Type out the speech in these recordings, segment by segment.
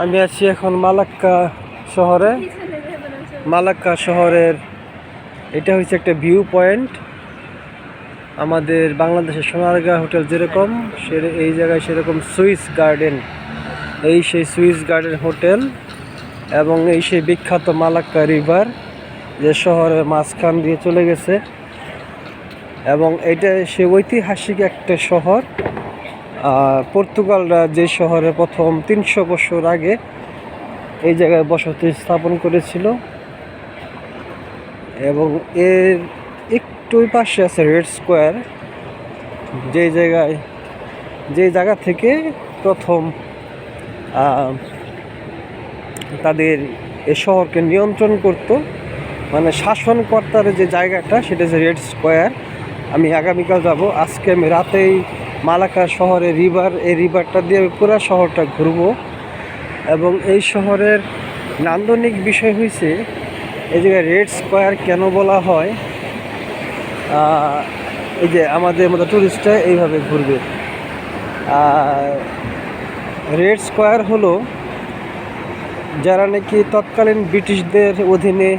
আমি আছি এখন মালাক্কা শহরে। মালাক্কা শহরের এটা হচ্ছে একটা ভিউ পয়েন্ট। আমাদের বাংলাদেশের সোনারগাঁ হোটেল যেরকম এই জায়গায় সেরকম সুইস গার্ডেন, এই সেই সুইস গার্ডেন হোটেল এবং এই সেই বিখ্যাত মালাক্কা রিভার যে শহরের মাঝখান দিয়ে চলে গেছে। এবং এটা সে ঐতিহাসিক একটা শহর। পর্তুগালরা যে শহরে প্রথম 300 বছর আগে এই জায়গায় বসতি স্থাপন করেছিল। এবং এর একটু পাশে আছে রেড স্কোয়ার, যে জায়গা থেকে প্রথম তাদের এ শহরকে নিয়ন্ত্রণ করত, মানে শাসনকর্তার যে জায়গাটা সেটা হচ্ছে রেড স্কোয়ার। আমি আগামীকাল যাব। আজকে আমি রাতেই মালাক্কা শহরে এই রিভারটা দিয়ে আমি পুরো শহরটা ঘুরবো। এবং এই শহরের নান্দনিক বিষয় হয়েছে এই জায়গায় রেড স্কোয়ার কেন বলা হয়। এই যে আমাদের মতো টুরিস্টরা এইভাবে ঘুরবে। রেড স্কোয়ার হলো যারা নাকি তৎকালীন ব্রিটিশদের অধীনে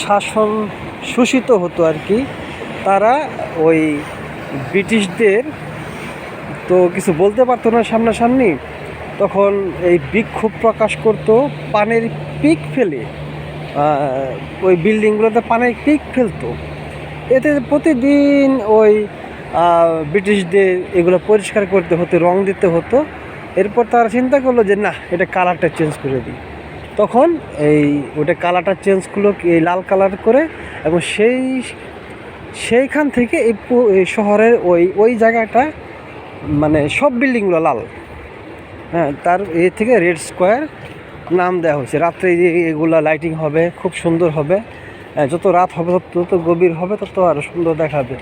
শাসন শোষিত হতো আর কি, তারা ওই ব্রিটিশদের তো কিছু বলতে পারতো না সামনাসামনি, তখন এই বিক্ষোভ প্রকাশ করত পানির পিক ফেলে। ওই বিল্ডিংগুলোতে পানির পিক ফেলতো। এতে প্রতিদিন ওই ব্রিটিশদের এগুলো পরিষ্কার করতে হতো, রং দিতে হতো। এরপর তারা চিন্তা করলো যে না, এটা কালারটা চেঞ্জ করে দিই। তখন ওটা কালারটা চেঞ্জ করলো এই লাল কালার করে। এবং সেইখান থেকে এই শহরের ওই জায়গাটা মানে সব বিল্ডিংগুলো লাল। হ্যাঁ, তার থেকে রেড স্কোয়ার নাম দেওয়া হয়েছে। রাত্রে এগুলা লাইটিং হবে, খুব সুন্দর হবে। যত রাত হবে তত গভীর হবে, তত আরও সুন্দর দেখাবে।